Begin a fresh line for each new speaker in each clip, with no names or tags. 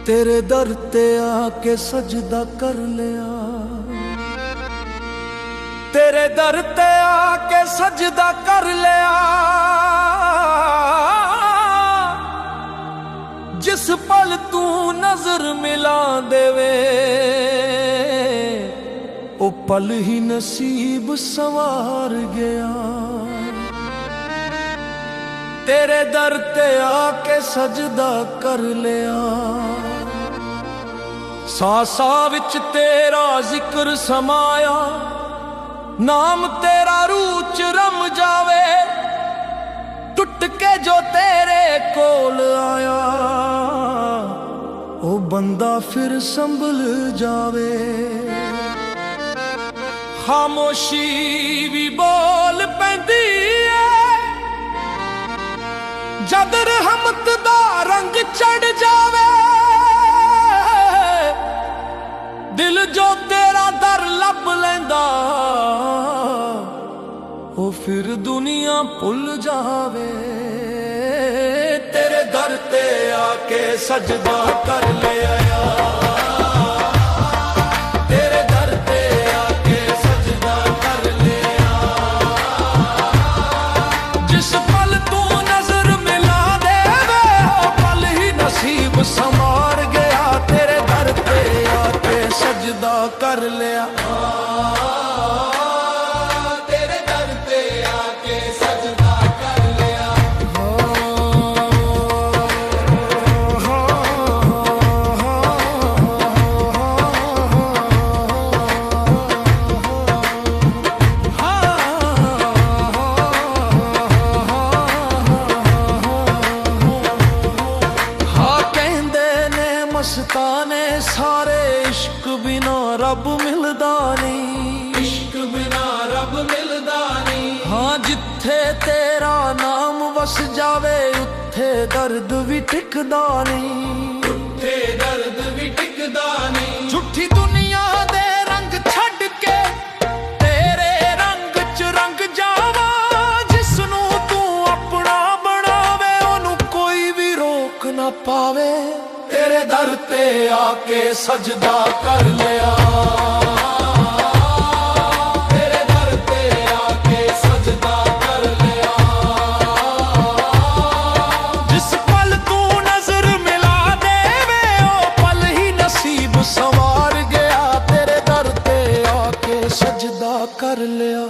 तेरे दर ते आके सजदा कर लिया, तेरे दर ते आके सजदा कर लिया। जिस पल तू नजर मिला देवे ओ पल ही नसीब संवार गया। तेरे दर ते आके सजदा कर लिया, सांसा विच तेरा जिक्र समाया। नाम तेरा रूह च रम जावे, टुट के जो तेरे कोल आया ओ बंदा फिर संभल जावे। खामोशी भी बोल पैंदी है जद रहमत दा रंग चढ़ जावे। दिल जो तेरा दर लब लैंदा ओ फिर दुनिया भुल जावे। तेरे दर ते आके सजदा कर लिया, तेरे दर ते आके सजदा कर लिया। जिस पल तू नजर मिला देवे ओ पल ही नसीब संवार गया। तेरे दर ते आके सजदा कर लिया, तेरे दर पे आके सजदा कर लिया। हाँ कहंदे ने मस्ताने सारे इश्क बिना रब मिलदा नहीं, इश्क बिना रब मिलदा नहीं। हाँ जिथे तेरा नाम वस जावे उत्थे दर्द भी टिकदा नहीं, उत्थे दर्द भी टिकदा नहीं। झूठी दुनिया दे रंग छड़ के तेरे रंग च रंग जावा। जिसनू तू अपना बनावे ओनू कोई भी रोक ना पावे। तेरे दर ते आके सजदा कर लिया, तेरे दर ते आके सजदा कर लिया। जिस पल तू नजर मिला देवे ओ पल ही नसीब संवार गया। तेरे दर ते आके सजदा कर लिया,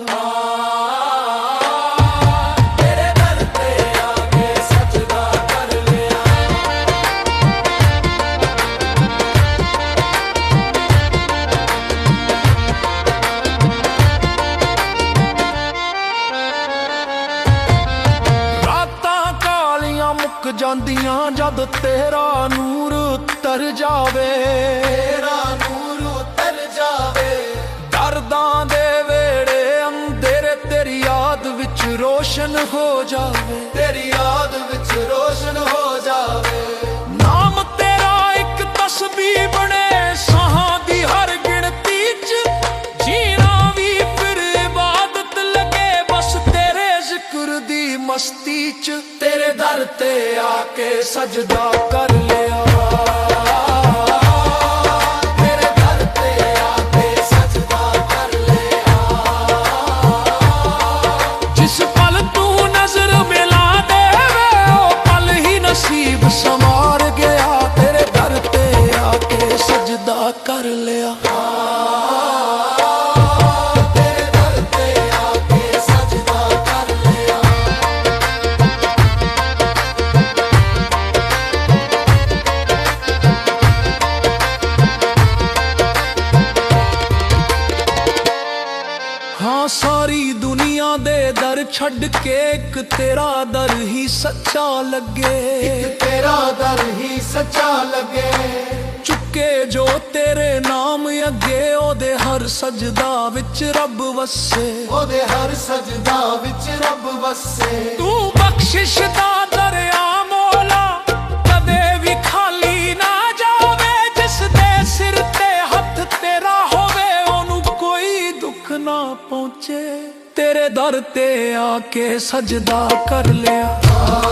तेरे दर ते आके सजदा कर लिया। मुक जांदियां जद तेरा नूर उतर जावे, तेरा नूर उतर जावे। दर्दां दे वेड़े अंधेरे तेरी याद विच रोशन हो जावे, तेरी याद विच रोशन हो जावे। नाम तेरा एक तस्बीह बने साहां दी हर गिनती च। जीना भी फिर इबादत लगे बस तेरे जिक्र दी मस्ती च। तेरे दर ते आके सजदा कर लिया, तेरे दर ते आके सजदा कर लिया। जिस पल तू नजर मिला देवे ओ पल ही नसीब संवार गया। तेरे दर ते आके सजदा कर लिया, सारी दुनिया दे दर छड़ के एक तेरा दर ही सच्चा लगे, एक तेरा दर ही सच्चा लगे। चुके जो तेरे नाम अगे ओदे हर सजदा विच रब वसे, ओदे हर सजदा विच रब वसे। तू बख्शिश दा दरिया मौला कदे भी खाली ना जावे। जिस दे सिर ते हथ तेरा होवे ओनू कोई दुख ਨਾ ਪਹੁੰਚੇ ਤੇਰੇ ਦਰ ਤੇ ਆ ਕੇ ਸਜਦਾ ਕਰ ਲਿਆ।